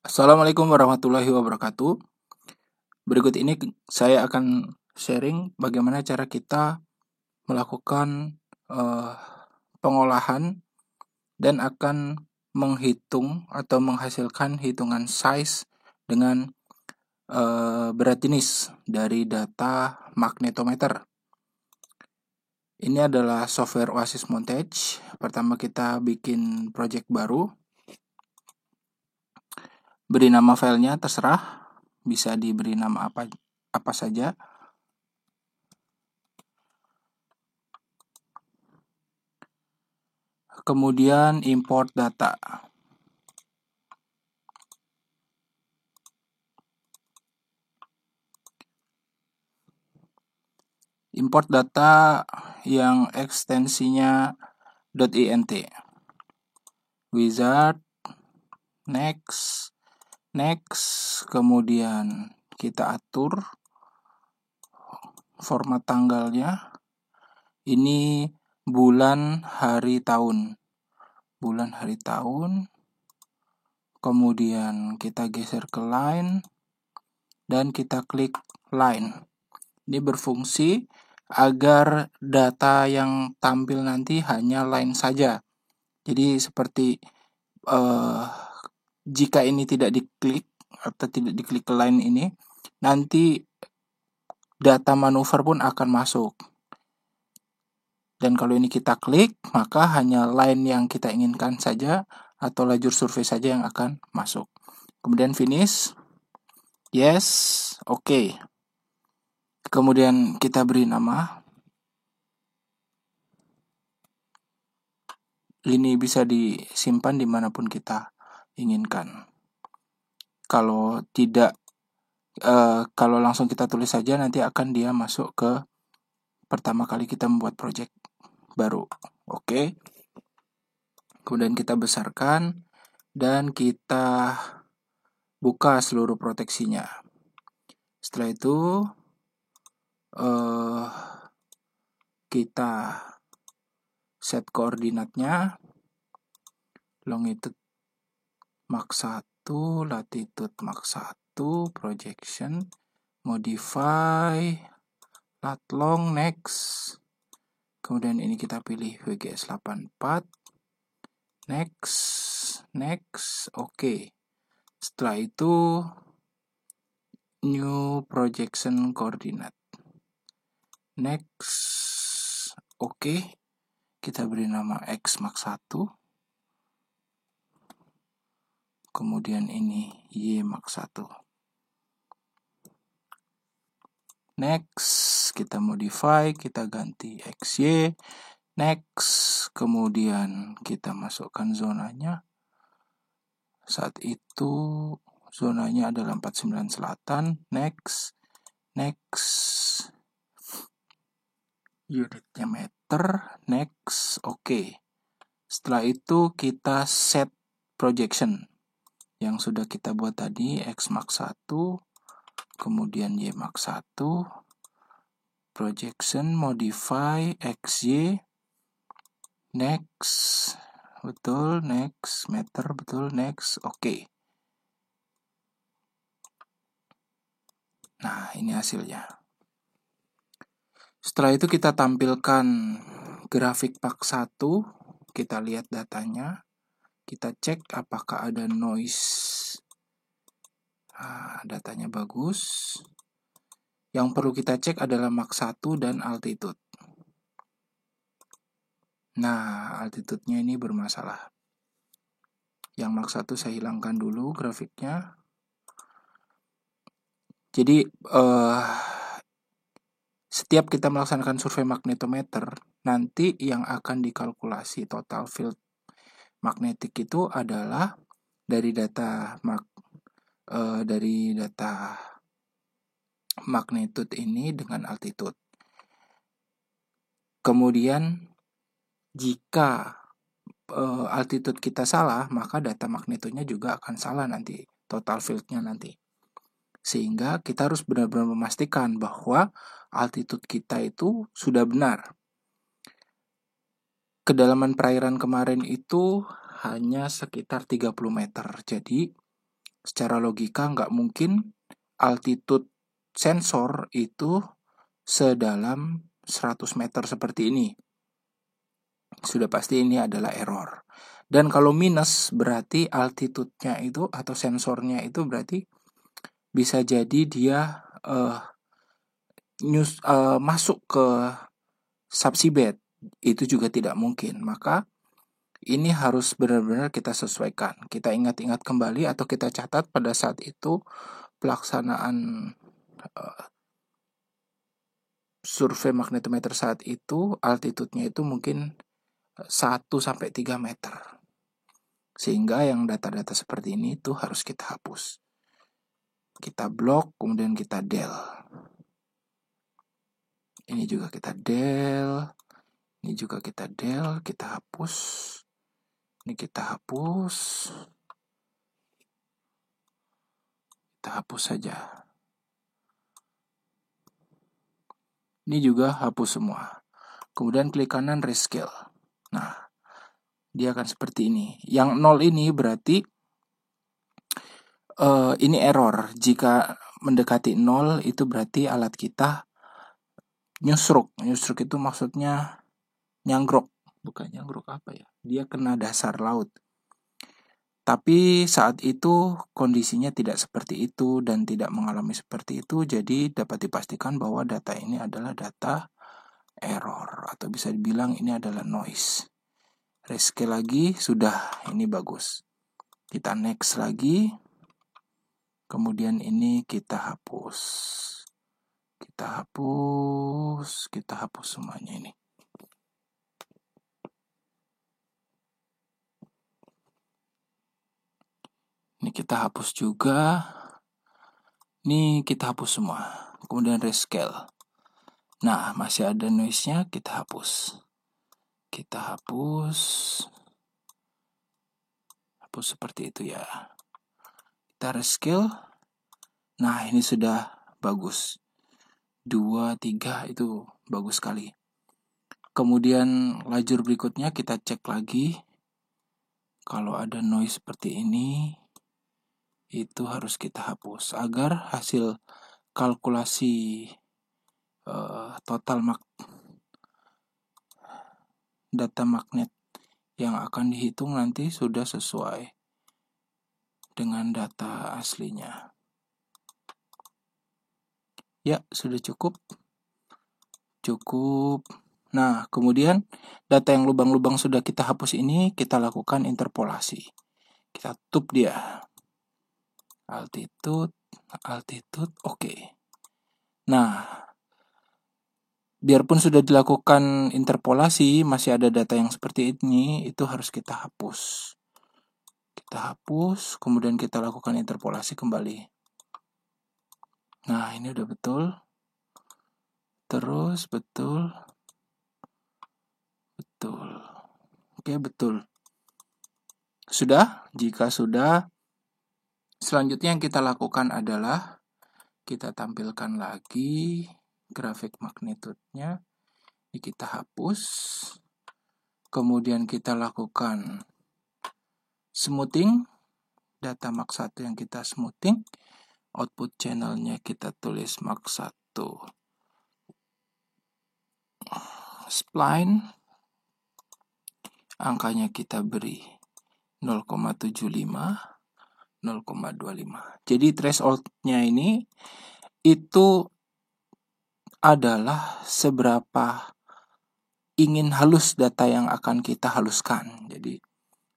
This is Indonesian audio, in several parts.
Assalamualaikum warahmatullahi wabarakatuh. Berikut ini saya akan sharing bagaimana cara kita melakukan eh, pengolahan dan akan menghitung atau menghasilkan hitungan size dengan berat jenis dari data magnetometer. Ini adalah software Oasis Montage. Pertama kita bikin project baru. Beri nama filenya terserah, bisa diberi nama apa saja. Kemudian import data. Import data yang ekstensinya .int. Wizard, next, kemudian kita atur format tanggalnya. Ini bulan, hari, tahun. Kemudian kita geser ke line dan kita klik line. Ini berfungsi agar data yang tampil nanti hanya line saja. Jadi seperti jika ini tidak diklik atau tidak diklik ke line ini, nanti data manuver pun akan masuk. Dan kalau ini kita klik, maka hanya line yang kita inginkan saja atau lajur survei saja yang akan masuk. Kemudian finish, yes, oke. Kemudian kita beri nama. Ini bisa disimpan dimanapun kita inginkan. Kalau tidak, kalau langsung kita tulis saja, nanti akan dia masuk ke pertama kali kita membuat project baru. Oke. Kemudian kita besarkan dan kita buka seluruh proteksinya. Setelah itu kita set koordinatnya, longitude max 1, latitude max 1, projection, modify, lat long, next. Kemudian ini kita pilih WGS 84, next, oke. Setelah itu new projection coordinate, next, oke. Kita beri nama X max 1. Kemudian ini Y max 1. Next, kita modify, kita ganti XY. Next, kemudian kita masukkan zonanya. Saat itu zonanya adalah 49 selatan. Next, unitnya meter. Next, oke. Setelah itu kita set projection yang sudah kita buat tadi, X max 1, kemudian Y max 1, projection, modify, XY, next, betul, next, meter, betul, next, oke. Nah, ini hasilnya. Setelah itu kita tampilkan grafik Pak 1, kita lihat datanya, kita cek apakah ada noise. Nah, datanya bagus. Yang perlu kita cek adalah max 1 dan altitude. Nah, altitude-nya ini bermasalah. Yang max 1 saya hilangkan dulu grafiknya. Jadi setiap kita melaksanakan survei magnetometer, nanti yang akan dikalkulasi total field magnetik itu adalah dari data magnitude ini dengan altitude. Kemudian jika altitude kita salah, maka data magnitude-nya juga akan salah nanti, total field-nya nanti. Sehingga kita harus benar-benar memastikan bahwa altitude kita itu sudah benar. Kedalaman perairan kemarin itu hanya sekitar 30 meter. Jadi secara logika nggak mungkin altitude sensor itu sedalam 100 meter seperti ini. Sudah pasti ini adalah error. Dan kalau minus berarti altitude-nya itu atau sensornya itu berarti bisa jadi dia masuk ke subseabed. Itu juga tidak mungkin. Maka ini harus benar-benar kita sesuaikan. Kita ingat-ingat kembali atau kita catat pada saat itu pelaksanaan survei magnetometer saat itu altitude-nya itu mungkin 1-3 meter. Sehingga yang data-data seperti ini itu harus kita hapus. Kita blok, kemudian kita del. Ini juga kita del. Ini juga kita del, kita hapus. Ini kita hapus. Kita hapus saja. Ini juga hapus semua. Kemudian klik kanan rescale. Nah, dia akan seperti ini. Yang 0 ini berarti ini error. Jika mendekati 0 itu berarti alat kita nyusruk. Nyusruk itu maksudnya nyanggrok. Bukan nyanggrok apa ya? Dia kena dasar laut. Tapi saat itu kondisinya tidak seperti itu dan tidak mengalami seperti itu. Jadi dapat dipastikan bahwa data ini adalah data error. Atau bisa dibilang ini adalah noise. Rescale lagi, sudah, ini bagus. Kita next lagi. Kemudian ini kita hapus. Kita hapus semuanya ini. Ini kita hapus juga. Ini kita hapus semua. Kemudian rescale. Nah, masih ada noise-nya, kita hapus. Kita hapus. Hapus seperti itu ya. Kita rescale. Nah, ini sudah bagus. 2, 3 itu bagus sekali. Kemudian lajur berikutnya kita cek lagi. Kalau ada noise seperti ini, itu harus kita hapus agar hasil kalkulasi total data magnet yang akan dihitung nanti sudah sesuai dengan data aslinya. Ya, sudah cukup. Nah, kemudian data yang lubang-lubang sudah kita hapus ini, kita lakukan interpolasi. Kita tutup dia. Altitude, oke. Nah, biarpun sudah dilakukan interpolasi, masih ada data yang seperti ini, itu harus kita hapus. Kita hapus, kemudian kita lakukan interpolasi kembali. Nah, ini udah betul. Terus betul. Oke, betul. Sudah? Jika sudah, selanjutnya yang kita lakukan adalah kita tampilkan lagi grafik magnitude-nya. Ini kita hapus. Kemudian kita lakukan smoothing. Data Mach 1 yang kita smoothing. Output channelnya kita tulis Mach 1. Spline. Angkanya kita beri 0,75, 0,25. Jadi threshold-nya ini itu adalah seberapa ingin halus data yang akan kita haluskan. Jadi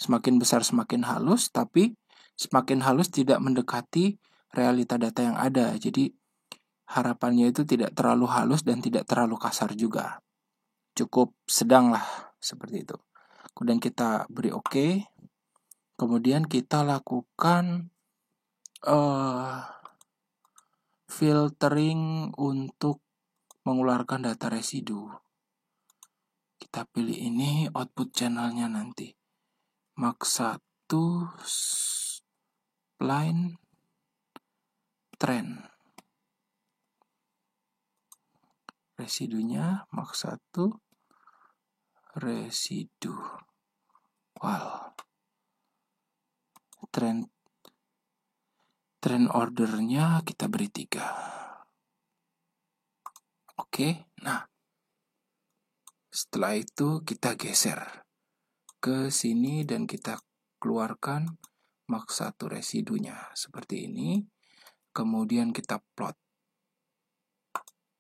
semakin besar semakin halus, tapi semakin halus tidak mendekati realita data yang ada. Jadi harapannya itu tidak terlalu halus dan tidak terlalu kasar juga. Cukup sedang lah, seperti itu. Kemudian kita beri OK. Kemudian kita lakukan filtering untuk mengeluarkan data residu. Kita pilih ini output channelnya nanti. Mach 1 spline trend. Residunya Mach 1 residu. Wow. Trend Trend ordernya kita beri 3. Oke, nah setelah itu kita geser ke sini dan kita keluarkan Mach 1 residunya seperti ini. Kemudian kita plot.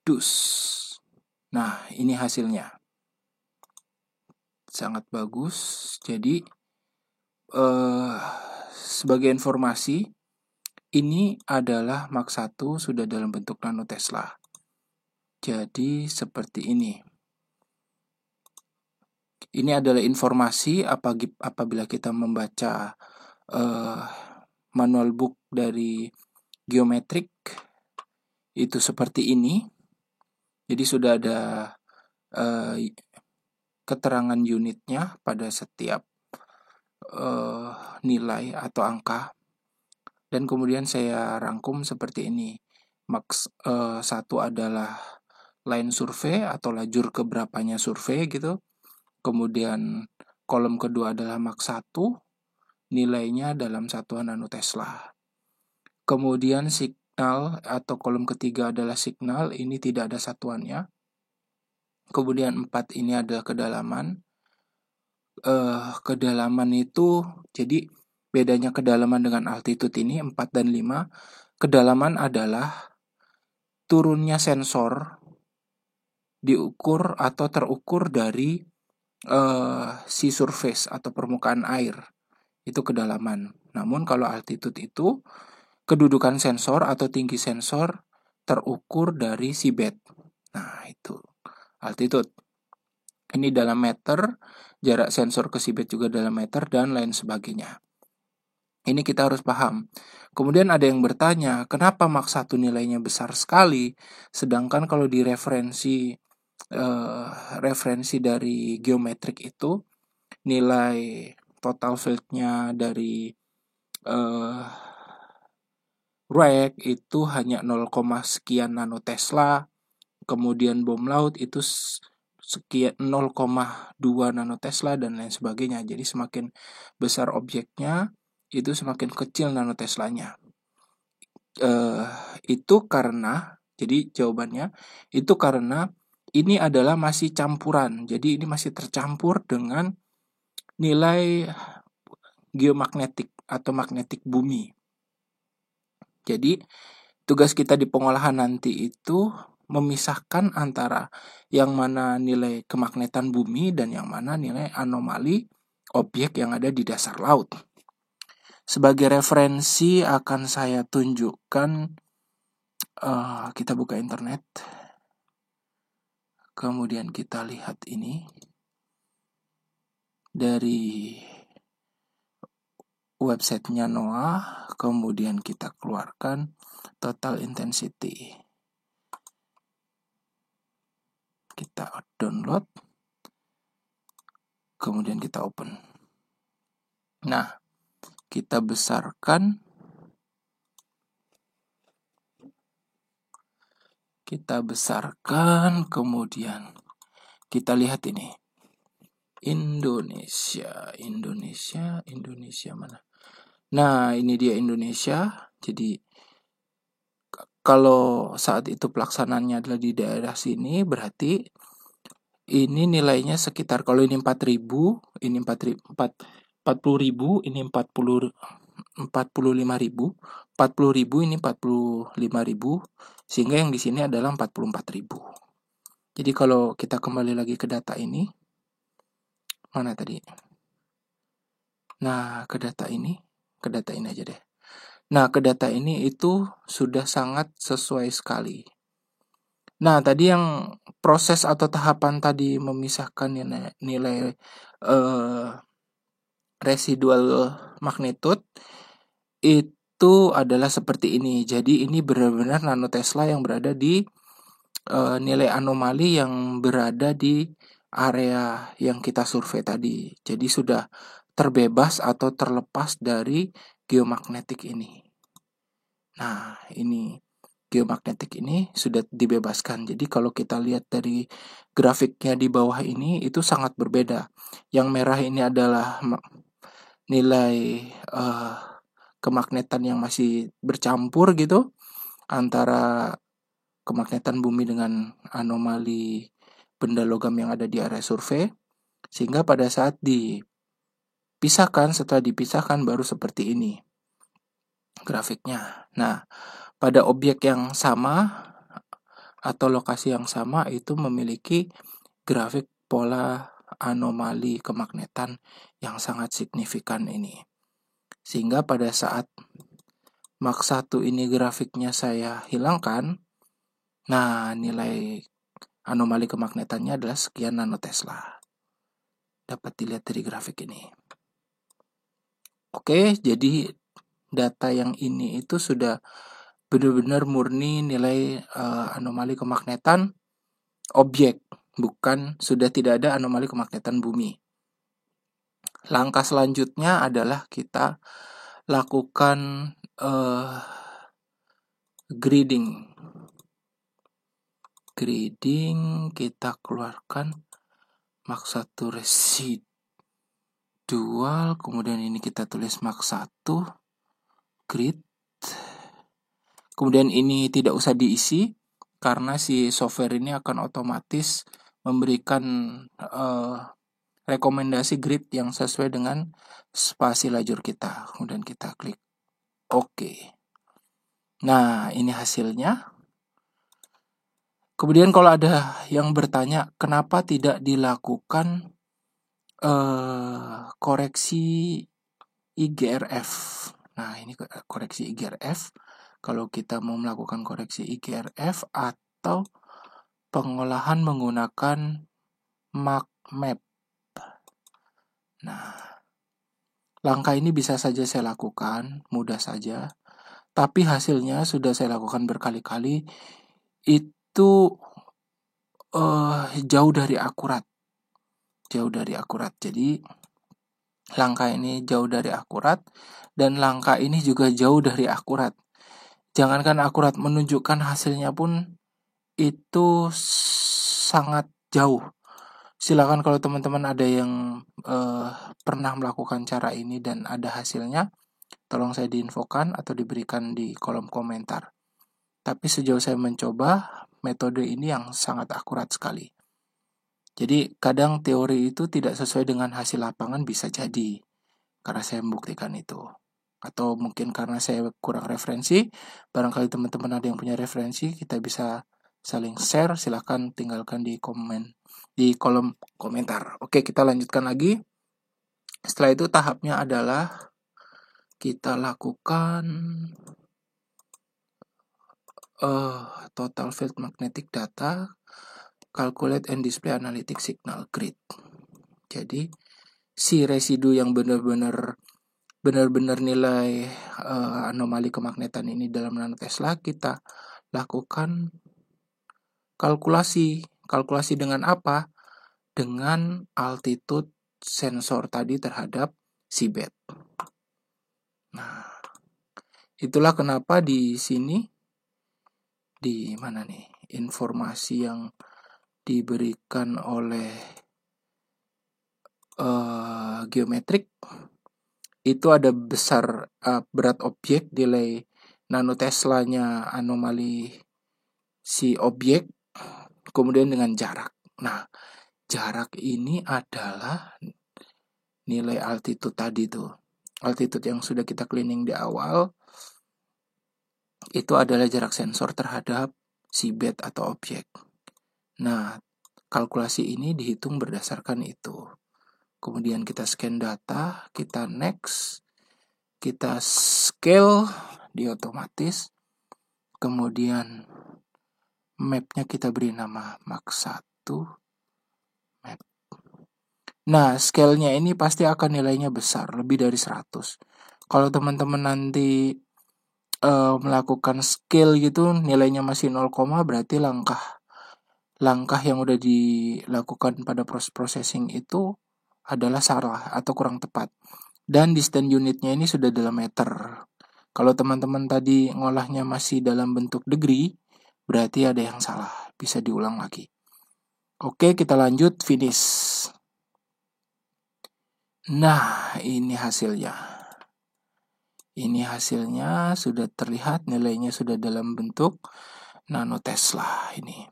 Dus. Nah, ini hasilnya. Sangat bagus. Jadi sebagai informasi, ini adalah Mach 1 sudah dalam bentuk nanotesla. Jadi seperti ini. Ini adalah informasi apabila kita membaca manual book dari geometrik itu seperti ini. Jadi sudah ada keterangan unitnya pada setiap nilai atau angka. Dan kemudian saya rangkum seperti ini. Mach 1 adalah line survei atau lajur keberapanya survei gitu. Kemudian kolom kedua adalah Mach 1, nilainya dalam satuan nanotesla. Kemudian signal atau kolom ketiga adalah signal, ini tidak ada satuannya. Kemudian 4 ini adalah kedalaman. Kedalaman itu, jadi bedanya kedalaman dengan altitude ini 4 dan 5. Kedalaman adalah turunnya sensor diukur atau terukur dari sea surface atau permukaan air. Itu kedalaman. Namun kalau altitude itu kedudukan sensor atau tinggi sensor terukur dari seabed. Nah, itu altitude. Ini dalam meter, jarak sensor ke seabed juga dalam meter, dan lain sebagainya. Ini kita harus paham. Kemudian ada yang bertanya, kenapa Mach 1 nilainya besar sekali, sedangkan kalau di referensi dari geometrik itu, nilai total field-nya dari RAG itu hanya 0, sekian nanotesla, kemudian bom laut itu sekian 0,2 nanotesla dan lain sebagainya. Jadi semakin besar objeknya, itu semakin kecil nanoteslanya. Itu karena, jadi jawabannya, itu karena ini adalah masih campuran. Jadi ini masih tercampur dengan nilai geomagnetik atau magnetik bumi. Jadi tugas kita di pengolahan nanti itu memisahkan antara yang mana nilai kemagnetan bumi dan yang mana nilai anomali objek yang ada di dasar laut. Sebagai referensi akan saya tunjukkan, kita buka internet, kemudian kita lihat ini dari websitenya NOAA, kemudian kita keluarkan total intensity. Kita download, kemudian kita open. Nah, kita besarkan, kemudian kita lihat ini. Indonesia mana? Nah, ini dia Indonesia. Jadi kalau saat itu pelaksanaannya adalah di daerah sini, berarti ini nilainya sekitar, kalau ini 4.000, ini 40.000, ini 45.000, 40.000 ini 45.000, sehingga yang di sini adalah 44.000. Jadi kalau kita kembali lagi ke data ini, mana tadi? Nah, ke data ini aja deh. Nah, ke data ini itu sudah sangat sesuai sekali. Nah, tadi yang proses atau tahapan tadi memisahkan nilai residual magnitude itu adalah seperti ini. Jadi ini benar-benar nanotesla yang berada di nilai anomali yang berada di area yang kita survei tadi. Jadi sudah terbebas atau terlepas dari geomagnetik ini. Nah, ini geomagnetik ini sudah dibebaskan. Jadi kalau kita lihat dari grafiknya di bawah ini, itu sangat berbeda. Yang merah ini adalah nilai kemagnetan yang masih bercampur gitu antara kemagnetan bumi dengan anomali benda logam yang ada di area survei, sehingga pada saat setelah dipisahkan baru seperti ini grafiknya. Nah, pada objek yang sama atau lokasi yang sama itu memiliki grafik pola anomali kemagnetan yang sangat signifikan ini. Sehingga pada saat Mach 1 ini grafiknya saya hilangkan, nah nilai anomali kemagnetannya adalah sekian nanotesla. Dapat dilihat dari grafik ini. Oke, jadi data yang ini itu sudah benar-benar murni nilai anomali kemagnetan objek, sudah tidak ada anomali kemagnetan bumi. Langkah selanjutnya adalah kita lakukan grading. Kita keluarkan Mach 1 residual, kemudian ini kita tulis Mach 1 grid. Kemudian ini tidak usah diisi karena si software ini akan otomatis memberikan rekomendasi grid yang sesuai dengan spasi lajur kita. Kemudian kita klik OK. Nah, ini hasilnya. Kemudian kalau ada yang bertanya kenapa tidak dilakukan koreksi IGRF. Nah, ini koreksi IGRF. Kalau kita mau melakukan koreksi IGRF atau pengolahan menggunakan MACmap. Nah, langkah ini bisa saja saya lakukan, mudah saja. Tapi hasilnya sudah saya lakukan berkali-kali, itu jauh dari akurat. Jadi langkah ini jauh dari akurat, dan langkah ini juga jauh dari akurat. Jangankan akurat, menunjukkan hasilnya pun itu sangat jauh. Silakan kalau teman-teman ada yang pernah melakukan cara ini dan ada hasilnya, tolong saya diinfokan atau diberikan di kolom komentar. Tapi sejauh saya mencoba, metode ini yang sangat akurat sekali. Jadi kadang teori itu tidak sesuai dengan hasil lapangan, bisa jadi karena saya membuktikan itu. Atau mungkin karena saya kurang referensi, barangkali teman-teman ada yang punya referensi, kita bisa saling share, silahkan tinggalkan di kolom komentar. Oke, kita lanjutkan lagi. Setelah itu tahapnya adalah kita lakukan total field magnetic data, calculate and display analytic signal grid. Jadi si residu yang benar-benar nilai anomali kemagnetan ini dalam nanotesla, kita lakukan kalkulasi dengan apa? Dengan altitude sensor tadi terhadap seabed. Nah, itulah kenapa di sini, di mana nih informasi yang diberikan oleh geometrik itu ada besar berat objek, nilai nanoteslanya anomali si objek, kemudian dengan jarak. Nah, jarak ini adalah nilai altitude tadi tuh. Altitude yang sudah kita cleaning di awal itu adalah jarak sensor terhadap seabed atau objek. Nah, kalkulasi ini dihitung berdasarkan itu. Kemudian kita scan data, kita next, kita scale di otomatis, kemudian mapnya kita beri nama Mach 1 map. Nah, scale-nya ini pasti akan nilainya besar, lebih dari 100. Kalau teman-teman nanti melakukan scale gitu, nilainya masih 0, berarti langkah yang udah dilakukan pada proses processing itu adalah salah atau kurang tepat. Dan distance unitnya ini sudah dalam meter. Kalau teman-teman tadi ngolahnya masih dalam bentuk degree, berarti ada yang salah. Bisa diulang lagi. Oke, kita lanjut, finish. Nah, ini hasilnya. Ini hasilnya sudah terlihat, nilainya sudah dalam bentuk nanotesla ini.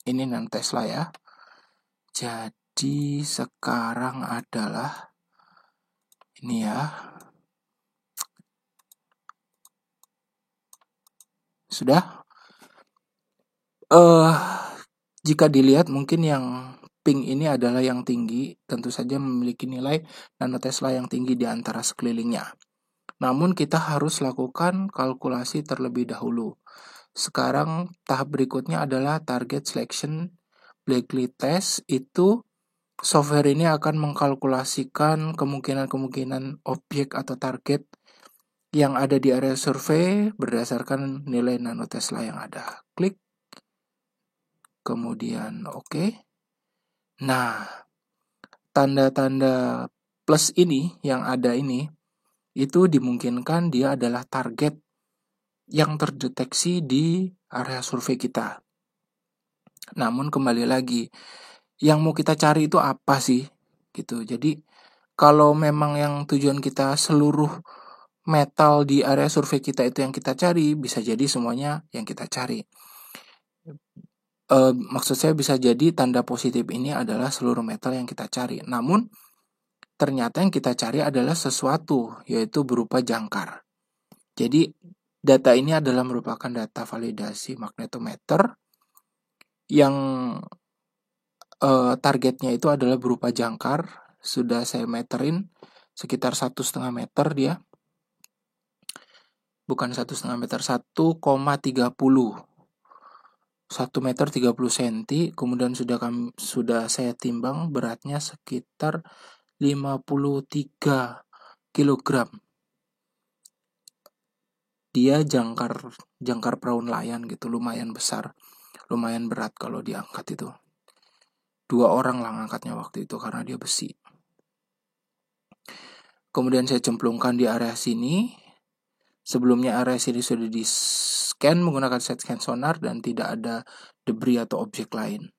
Ini nanotesla ya. Jadi sekarang adalah ini ya. Sudah? Jika dilihat mungkin yang pink ini adalah yang tinggi, tentu saja memiliki nilai nanotesla yang tinggi di antara sekelilingnya. Namun kita harus lakukan kalkulasi terlebih dahulu. Sekarang tahap berikutnya adalah target selection Blakely test. Itu software ini akan mengkalkulasikan kemungkinan-kemungkinan objek atau target yang ada di area survei berdasarkan nilai nanotesla yang ada. Klik. Kemudian oke. Nah, tanda-tanda plus ini yang ada ini, itu dimungkinkan dia adalah target yang terdeteksi di area survei kita. Namun kembali lagi, yang mau kita cari itu apa sih? Gitu. Jadi kalau memang yang tujuan kita seluruh metal di area survei kita itu yang kita cari, bisa jadi semuanya yang kita cari. Maksud saya bisa jadi tanda positif ini adalah seluruh metal yang kita cari. Namun ternyata yang kita cari adalah sesuatu, yaitu berupa jangkar. Jadi data ini adalah merupakan data validasi magnetometer yang targetnya itu adalah berupa jangkar. Sudah saya meterin sekitar 1,5 meter dia. Bukan 1,5 meter, 1,30. 1 meter 30 cm, kemudian sudah saya timbang beratnya sekitar 53 kg. Dia jangkar perahu nelayan gitu, lumayan besar, lumayan berat kalau diangkat itu. 2 orang lah ngangkatnya waktu itu karena dia besi. Kemudian saya cemplungkan di area sini. Sebelumnya area sini sudah di-scan menggunakan side scan sonar dan tidak ada debris atau objek lain.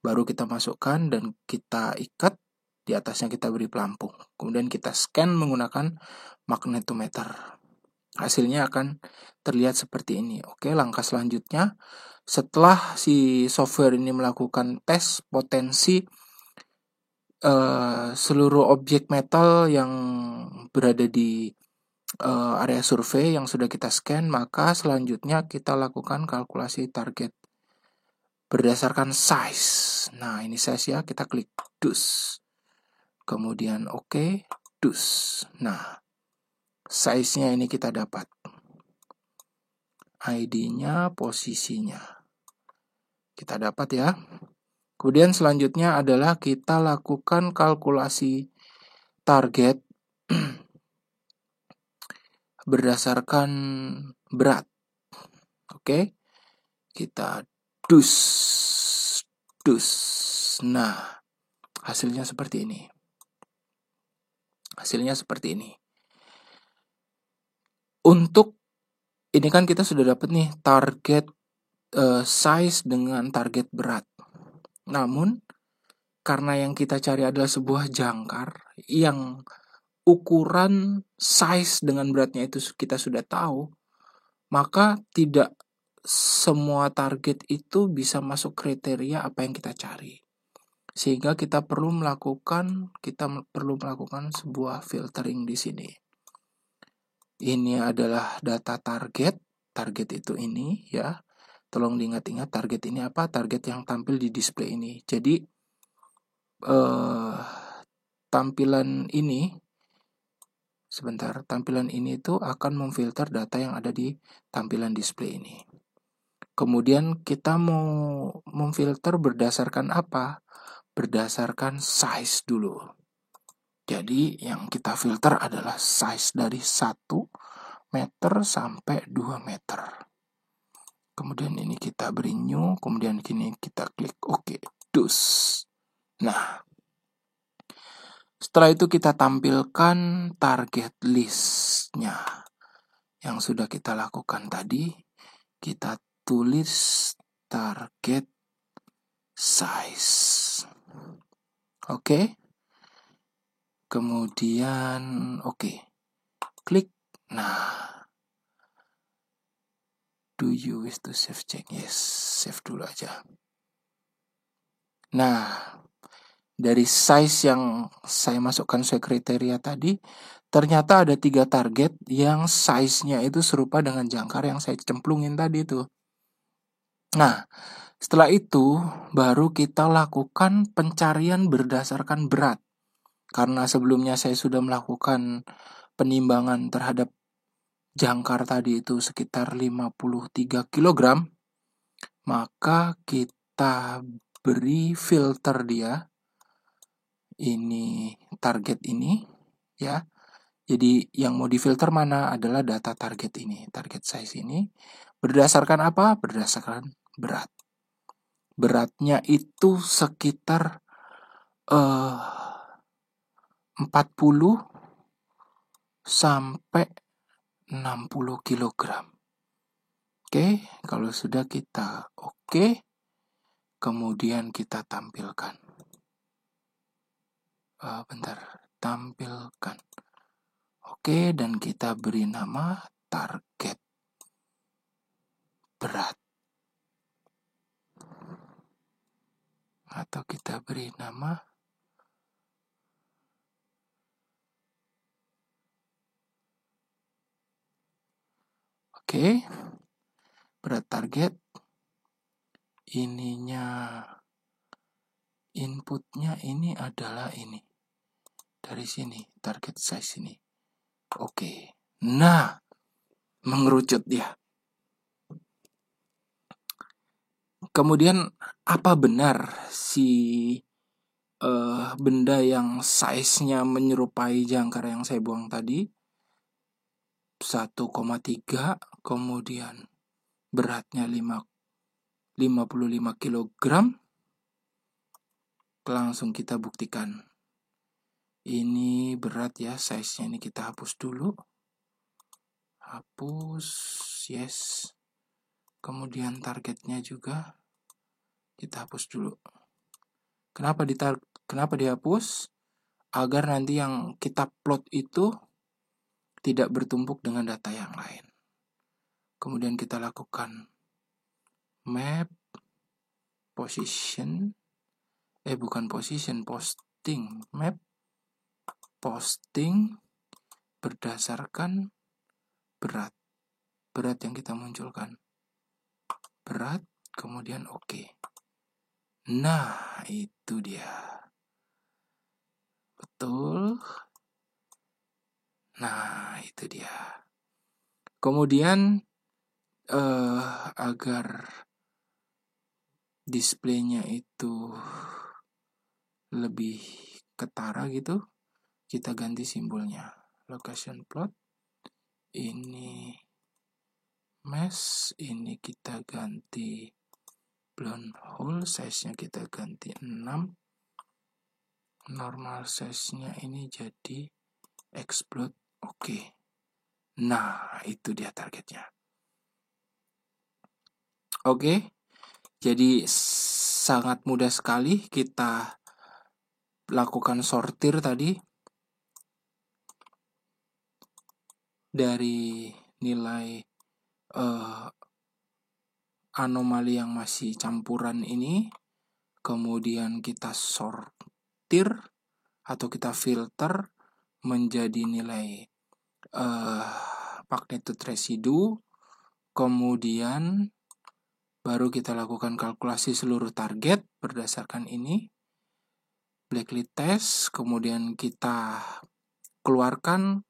Baru kita masukkan dan kita ikat, di atasnya kita beri pelampung. Kemudian kita scan menggunakan magnetometer. Hasilnya akan terlihat seperti ini. Oke, langkah selanjutnya, setelah si software ini melakukan tes potensi seluruh objek metal yang berada di area survei yang sudah kita scan, maka selanjutnya kita lakukan kalkulasi target berdasarkan size. Nah, ini size ya, kita klik dus. Kemudian oke, dus. Nah, size-nya ini kita dapat. ID-nya, posisinya. Kita dapat ya. Kemudian selanjutnya adalah kita lakukan kalkulasi target berdasarkan berat. Oke. Kita dus. Nah, hasilnya seperti ini. Untuk ini kan kita sudah dapat nih target size dengan target berat. Namun karena yang kita cari adalah sebuah jangkar yang ukuran size dengan beratnya itu kita sudah tahu, maka tidak semua target itu bisa masuk kriteria apa yang kita cari. Sehingga kita perlu melakukan sebuah filtering di sini. Ini adalah data target itu ini ya. Tolong diingat-ingat target ini apa? Target yang tampil di display ini. Jadi tampilan ini itu akan memfilter data yang ada di tampilan display ini. Kemudian kita mau memfilter berdasarkan apa? Berdasarkan size dulu. Jadi yang kita filter adalah size dari 1 meter sampai 2 meter. Kemudian ini kita beri new, kemudian kini kita klik OK, dus. Nah, setelah itu kita tampilkan target list-nya yang sudah kita lakukan tadi. Kita tulis target size. Oke. Kemudian oke. Klik Nah, do you wish to save change? Yes, save dulu aja. Nah, dari size yang saya masukkan sesuai kriteria tadi, ternyata ada 3 target yang size-nya itu serupa dengan jangkar yang saya cemplungin tadi itu. Nah, setelah itu baru kita lakukan pencarian berdasarkan berat. Karena sebelumnya saya sudah melakukan penimbangan terhadap jangkar tadi itu sekitar 53 kg, maka kita beri filter dia. Ini target ini ya. Jadi yang mau difilter mana adalah data target ini, target size ini. Berdasarkan apa? Berdasarkan berat. Beratnya itu sekitar 40 sampai 60 kg. Oke, kalau sudah kita oke, kemudian kita tampilkan. Tampilkan. Oke, dan kita beri nama target berat. Atau kita beri nama berat target. Ininya, inputnya ini adalah ini. Dari sini, target size ini. Oke. Nah, mengerucut dia. Kemudian, apa benar si benda yang size-nya menyerupai jangkar yang saya buang tadi? 1,3, kemudian beratnya 55 kg. Langsung kita buktikan. Ini berat ya, size-nya ini kita hapus dulu. Hapus, yes. Kemudian targetnya juga kita hapus dulu. Kenapa dihapus? Agar nanti yang kita plot itu tidak bertumpuk dengan data yang lain. Kemudian kita lakukan map, posting, map, posting berdasarkan berat yang kita munculkan. Berat, kemudian oke. Nah, itu dia. Betul. Nah, itu dia. Kemudian agar displaynya itu lebih ketara gitu, kita ganti simbolnya. Location plot. Ini mesh, ini kita ganti blown hole, size-nya kita ganti 6. Normal size-nya ini jadi explode. Oke. Nah, itu dia targetnya. Oke. Jadi sangat mudah sekali kita lakukan sortir tadi dari nilai anomali yang masih campuran ini. Kemudian kita sortir atau kita filter menjadi nilai magnitude residu. Kemudian baru kita lakukan kalkulasi seluruh target berdasarkan ini. Blacklist test, kemudian kita keluarkan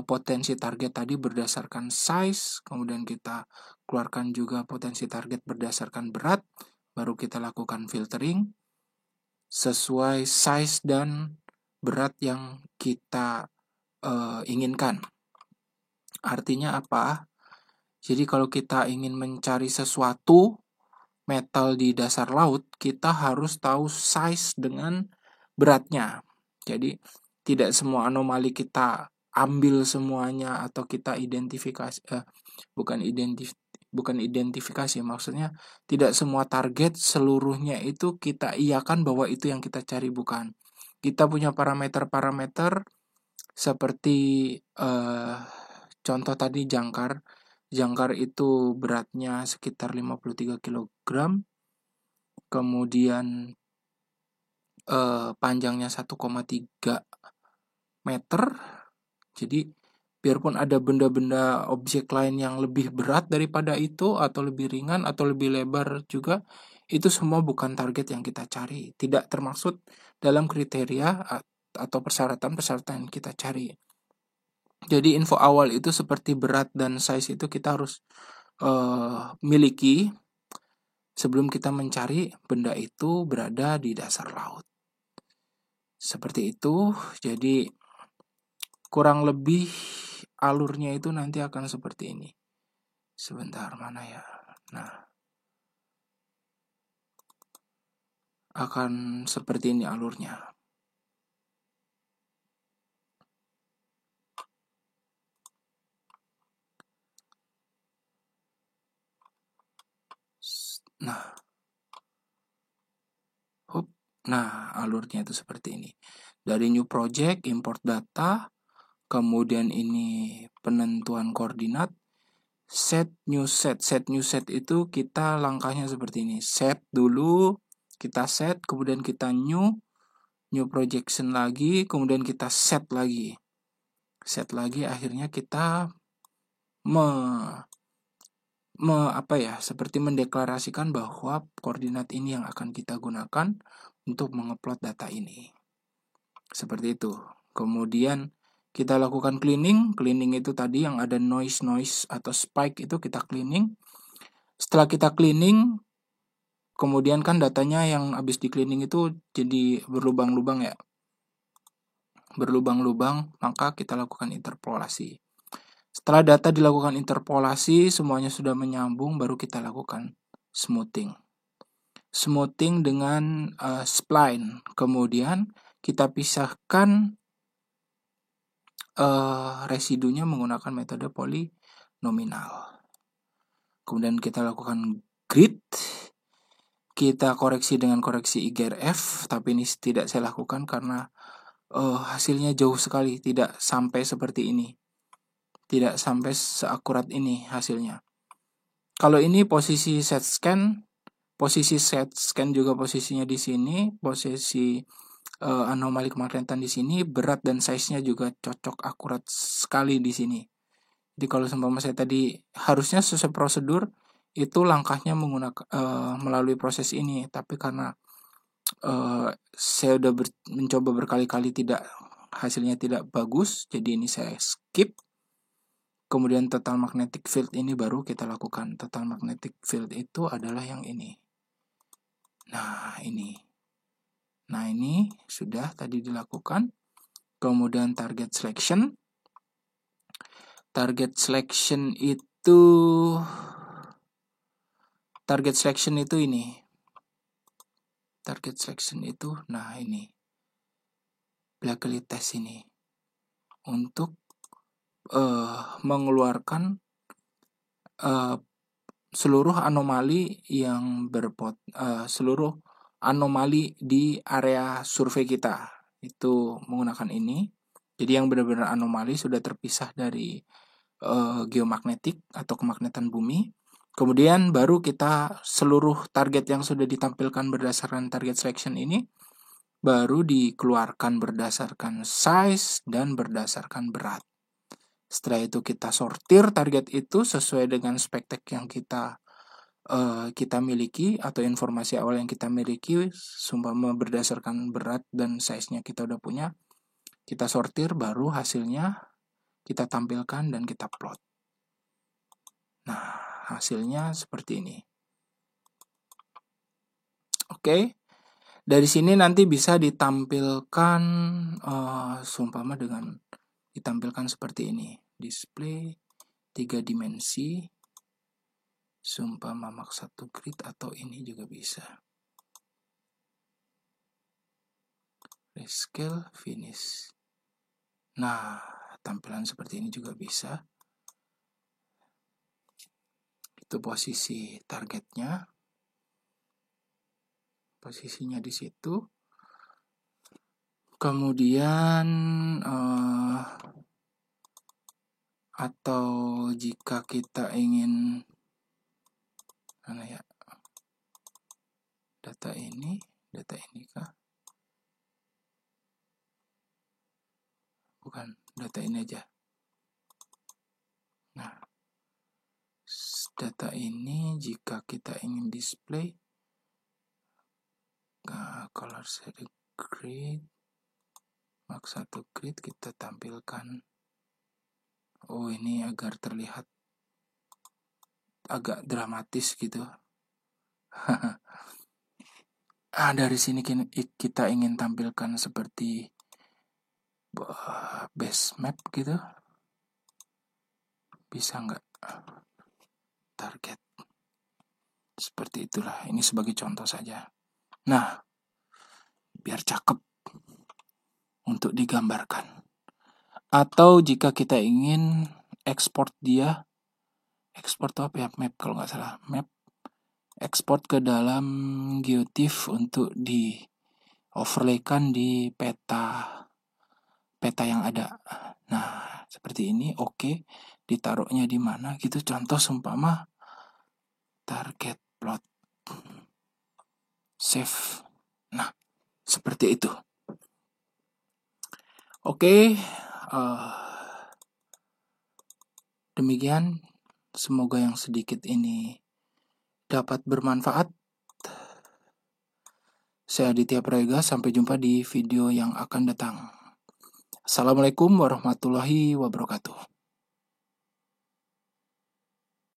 potensi target tadi berdasarkan size, kemudian kita keluarkan juga potensi target berdasarkan berat, baru kita lakukan filtering sesuai size dan berat yang kita inginkan. Artinya apa? Jadi kalau kita ingin mencari sesuatu metal di dasar laut, kita harus tahu size dengan beratnya. Jadi tidak semua anomali kita ambil semuanya atau kita identifikasi, bukan identifikasi, maksudnya tidak semua target seluruhnya itu kita iakan bahwa itu yang kita cari, bukan. Kita punya parameter-parameter seperti contoh tadi jangkar. Jangkar itu beratnya sekitar 53 kg, kemudian panjangnya 1,3 meter. Jadi biarpun ada benda-benda objek lain yang lebih berat daripada itu, atau lebih ringan, atau lebih lebar juga, itu semua bukan target yang kita cari. Tidak termaksud dalam kriteria atau persyaratan-persyaratan yang kita cari. Jadi info awal itu seperti berat dan size itu kita harus miliki sebelum kita mencari benda itu berada di dasar laut. Seperti itu. Jadi kurang lebih alurnya itu nanti akan seperti ini. Sebentar, mana ya? Nah, akan seperti ini alurnya. Nah, alurnya itu seperti ini. Dari new project, import data, kemudian ini penentuan koordinat, set new set. Set new set itu kita langkahnya seperti ini. Set dulu, kita set, kemudian kita new projection lagi, kemudian kita set lagi. Set lagi, akhirnya kita seperti mendeklarasikan bahwa koordinat ini yang akan kita gunakan untuk mengupload data ini. Seperti itu. Kemudian kita lakukan cleaning. Cleaning itu tadi yang ada noise atau spike itu kita cleaning. Setelah kita cleaning, kemudian kan datanya yang habis di cleaning itu jadi berlubang-lubang ya. Berlubang-lubang, maka kita lakukan interpolasi. Setelah data dilakukan interpolasi, semuanya sudah menyambung, baru kita lakukan smoothing. Smoothing dengan spline. Kemudian kita pisahkan residunya menggunakan metode polinominal. Kemudian kita lakukan grid. Kita koreksi dengan koreksi IGRF, tapi ini tidak saya lakukan karena hasilnya jauh sekali, tidak sampai seperti ini. Tidak sampai seakurat ini hasilnya. Kalau ini posisi set scan juga posisinya di sini, posisi anomali kemagnetan di sini, berat dan size-nya juga cocok akurat sekali di sini. Jadi kalau seumpama saya tadi harusnya sesuai prosedur itu langkahnya menggunakan melalui proses ini, tapi karena saya udah mencoba berkali-kali hasilnya tidak bagus, jadi ini saya skip. Kemudian total magnetic field ini baru kita lakukan. Total magnetic field itu adalah yang ini. Nah, ini sudah tadi dilakukan. Kemudian target selection. Target selection itu ini. Target selection itu, nah ini. Blakeley test ini. Untuk mengeluarkan seluruh anomali yang seluruh anomali di area survei kita itu menggunakan ini. Jadi yang benar-benar anomali sudah terpisah dari geomagnetik atau kemagnetan bumi. Kemudian baru kita seluruh target yang sudah ditampilkan berdasarkan target selection ini baru dikeluarkan berdasarkan size dan berdasarkan berat. Setelah itu kita sortir target itu sesuai dengan spektek yang kita miliki atau informasi awal yang kita miliki, seumpama berdasarkan berat dan size-nya kita udah punya, kita sortir, baru hasilnya kita tampilkan dan kita plot. Nah, hasilnya seperti ini. Oke. Dari sini nanti bisa ditampilkan seumpama dengan ditampilkan seperti ini. Display 3 dimensi, seumpama Mach 1 grid, atau ini juga bisa. Rescale finish. Nah, tampilan seperti ini juga bisa. Itu posisi targetnya. Posisinya di situ. Kemudian Atau jika kita ingin mana ya, data ini kah? Bukan, data ini aja. Nah, data ini jika kita ingin display, color shaded grid, mark 1 grid kita tampilkan. Oh, ini agar terlihat agak dramatis gitu. Dari sini kita ingin tampilkan seperti base map gitu. Bisa nggak? Target. Seperti itulah. Ini sebagai contoh saja. Nah, biar cakep untuk digambarkan. Atau jika kita ingin ekspor dia, ekspor itu apa ya? Map kalau nggak salah. Map. Ekspor ke dalam GeoTIFF untuk di overlaykan di peta yang ada. Nah, seperti ini. Oke. Ditaruhnya di mana gitu. Contoh seumpama target plot. Save. Nah, seperti itu. Oke. Demikian. Semoga yang sedikit ini dapat bermanfaat. Saya Aditya Prayoga, sampai jumpa di video yang akan datang. Assalamualaikum warahmatullahi wabarakatuh.